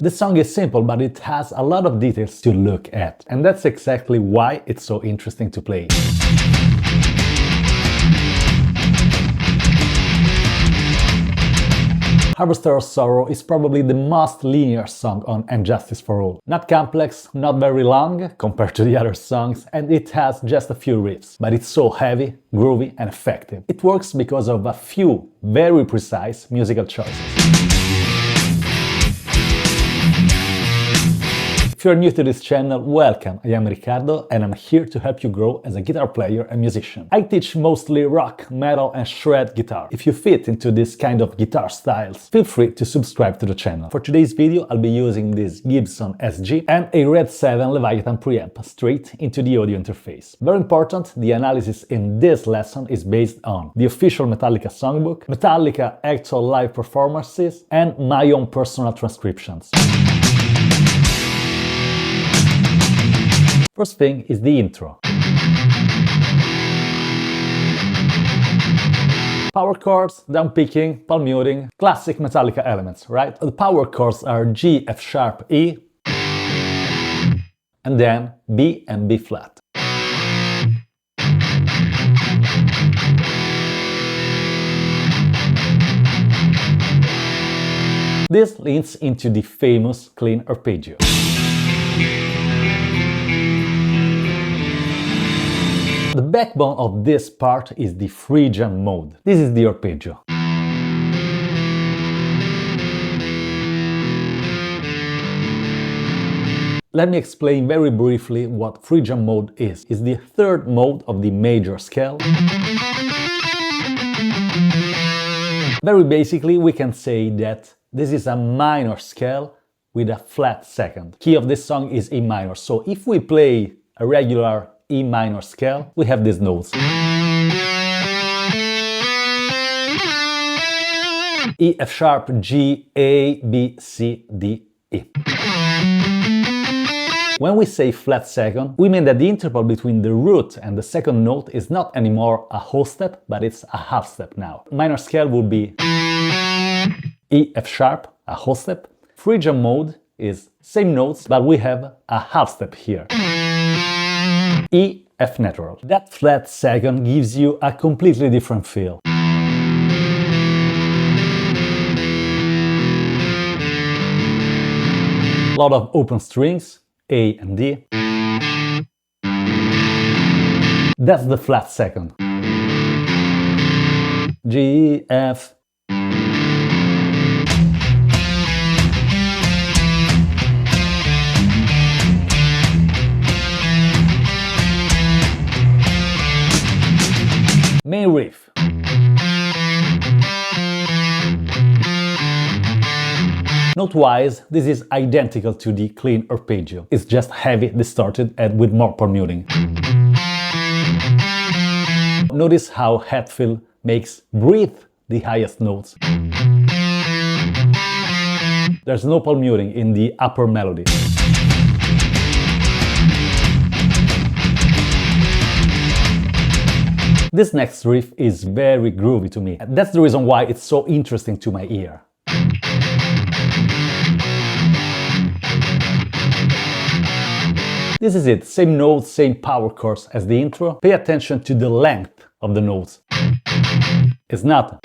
The song is simple, but it has a lot of details to look at, and that's exactly why it's so interesting to play. Harvester of Sorrow is probably the most linear song on And Justice for All. Not complex, not very long compared to the other songs, and it has just a few riffs, but it's so heavy, groovy and effective. It works because of a few very precise musical choices. If you're new to this channel, welcome! I am Riccardo and I'm here to help you grow as a guitar player and musician. I teach mostly rock, metal and shred guitar. If you fit into this kind of guitar styles, feel free to subscribe to the channel. For today's video, I'll be using this Gibson SG and a Red 7 Leviathan preamp straight into the audio interface. Very important, the analysis in this lesson is based on the official Metallica songbook, Metallica actual live performances and my own personal transcriptions. First thing is the intro. Power chords, down picking, palm muting, classic Metallica elements, right? The power chords are G, F sharp, E, and then B and B flat. This leads into the famous clean arpeggio. The backbone of this part is the Phrygian mode. This is the arpeggio. Let me explain very briefly what Phrygian mode is. It's the third mode of the major scale. Very basically, we can say that this is a minor scale with a flat second. Key of this song is E minor, so if we play a regular E minor scale, we have these notes. E, F sharp, G, A, B, C, D, E. When we say flat second, we mean that the interval between the root and the second note is not anymore a whole step, but it's a half step now. Minor scale would be E, F sharp, a whole step. Phrygian mode is same notes, but we have a half step here. E, F natural. That flat second gives you a completely different feel. A lot of open strings, A and D. That's the flat second. G, F. Main riff. Note-wise, this is identical to the clean arpeggio. It's just heavy, distorted, and with more palm muting. Notice how Hetfield makes breathe the highest notes. There's no palm muting in the upper melody. This next riff is very groovy to me. That's the reason why it's so interesting to my ear. This is it, same notes, same power chords as the intro. Pay attention to the length of the notes. It's not.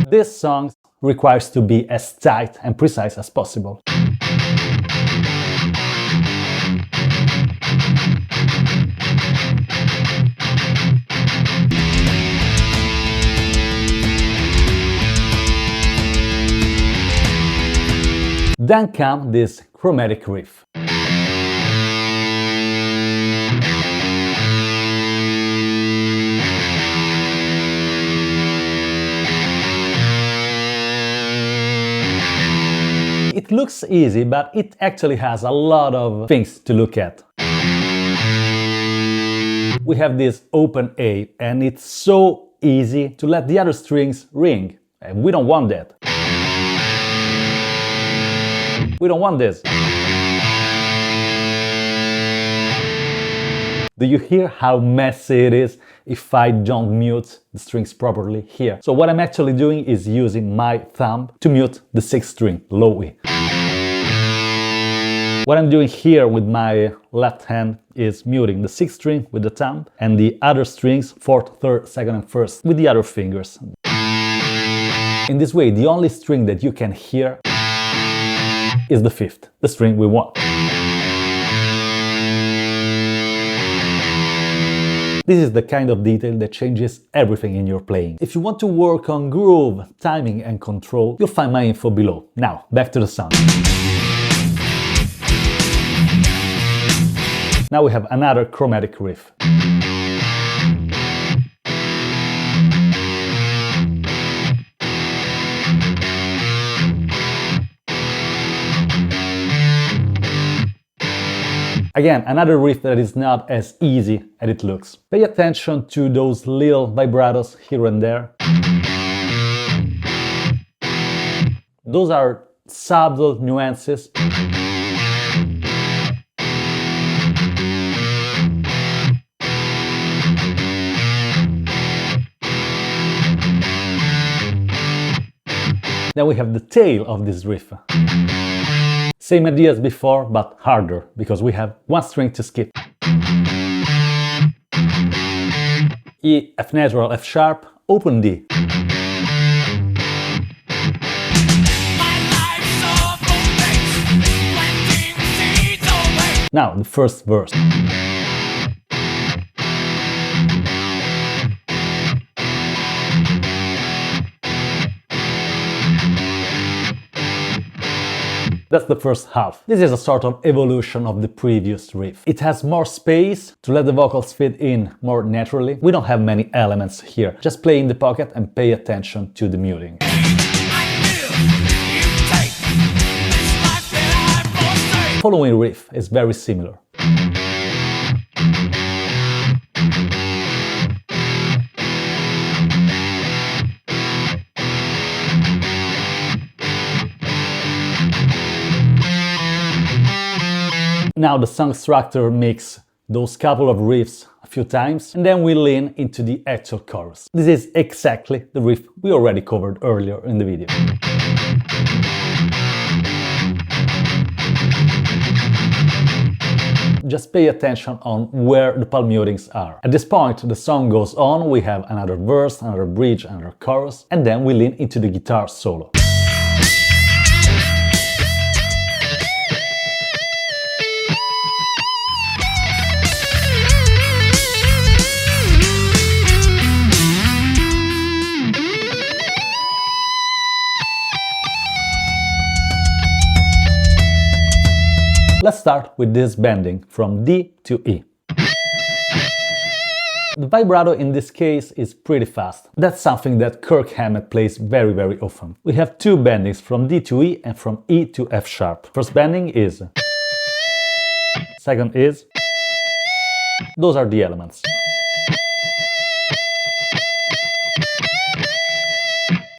This song requires to be as tight and precise as possible. Then comes this chromatic riff. It looks easy, but it actually has a lot of things to look at. We have this open A, and it's so easy to let the other strings ring, and we don't want that. We don't want this. Do you hear how messy it is if I don't mute the strings properly here? So what I'm actually doing is using my thumb to mute the 6th string, low E. What I'm doing here with my left hand is muting the 6th string with the thumb and the other strings, 4th, 3rd, 2nd and 1st, with the other fingers. In this way, the only string that you can hear is the 5th, the string we want. This is the kind of detail that changes everything in your playing. If you want to work on groove, timing and control, you'll find my info below. Now, back to the song. Now we have another chromatic riff. Again, another riff that is not as easy as it looks. Pay attention to those little vibratos here and there. Those are subtle nuances. Then we have the tail of this riff. Same idea as before, but harder, because we have one string to skip. E, F natural, F sharp, open D. Now, the first verse. That's the first half. This is a sort of evolution of the previous riff. It has more space to let the vocals fit in more naturally. We don't have many elements here. Just play in the pocket and pay attention to the muting. Following riff is very similar. Now the song structure makes those couple of riffs a few times and then we lean into the actual chorus. This is exactly the riff we already covered earlier in the video. Just pay attention on where the palm mutings are. At this point the song goes on, we have another verse, another bridge, another chorus, and then we lean into the guitar solo. Let's start with this bending from D to E. The vibrato in this case is pretty fast. That's something that Kirk Hammett plays very often. We have two bendings from D to E and from E to F sharp. First bending is. Second is. Those are the elements.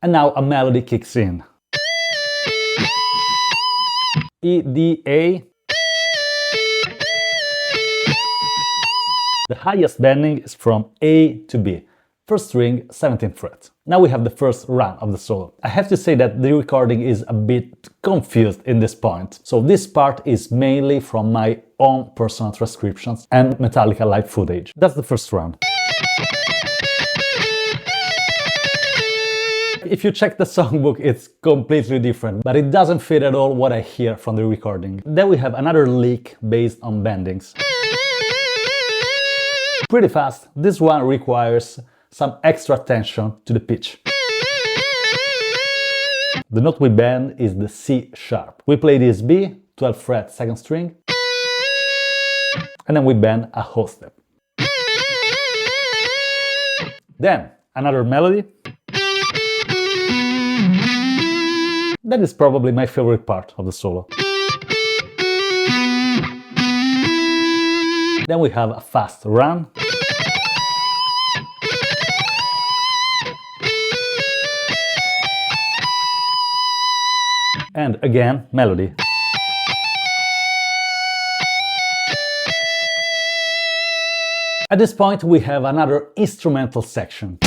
And now a melody kicks in. E, D, A. The highest bending is from A to B, first string, 17th fret. Now we have the first run of the solo. I have to say that the recording is a bit confused in this point, so this part is mainly from my own personal transcriptions and Metallica live footage. That's the first run. If you check the songbook, it's completely different, but it doesn't fit at all what I hear from the recording. Then we have another lick based on bendings. Pretty fast. This one requires some extra attention to the pitch. The note we bend is the C sharp. We play this B, 12th fret, 2nd string, and then we bend a whole step. Then another melody. That is probably my favorite part of the solo. Then we have a fast run. And again, melody. At this point we have another instrumental section.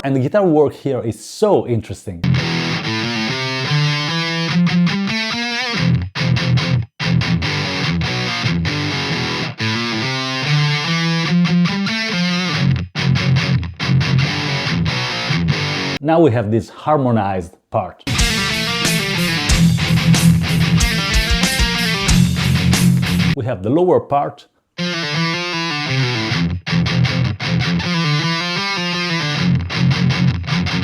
And the guitar work here is so interesting. Now we have this harmonized part. We have the lower part.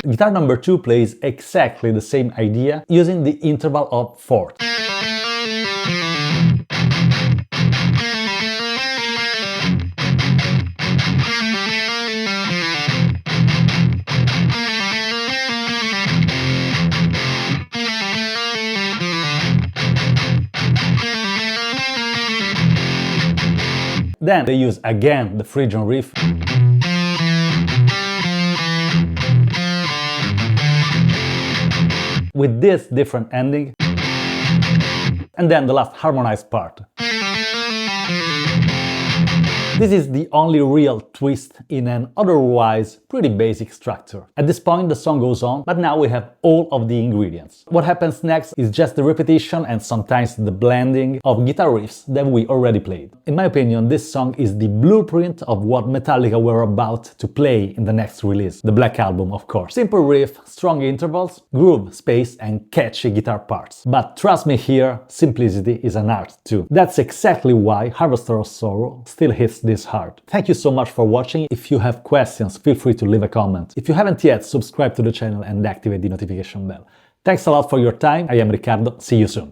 Guitar number 2 plays exactly the same idea using the interval of fourths. Then they use again the Phrygian riff. With this different ending. And then the last harmonized part. This is the only real twist in an otherwise pretty basic structure. At this point the song goes on, but now we have all of the ingredients. What happens next is just the repetition and sometimes the blending of guitar riffs that we already played. In my opinion, this song is the blueprint of what Metallica were about to play in the next release, the Black Album of course. Simple riff, strong intervals, groove, space and catchy guitar parts. But trust me here, simplicity is an art too. That's exactly why Harvester of Sorrow still hits this hard. Thank you so much for watching. If you have questions, feel free to leave a comment. If you haven't yet, subscribe to the channel and activate the notification bell. Thanks a lot for your time. I am Riccardo. See you soon.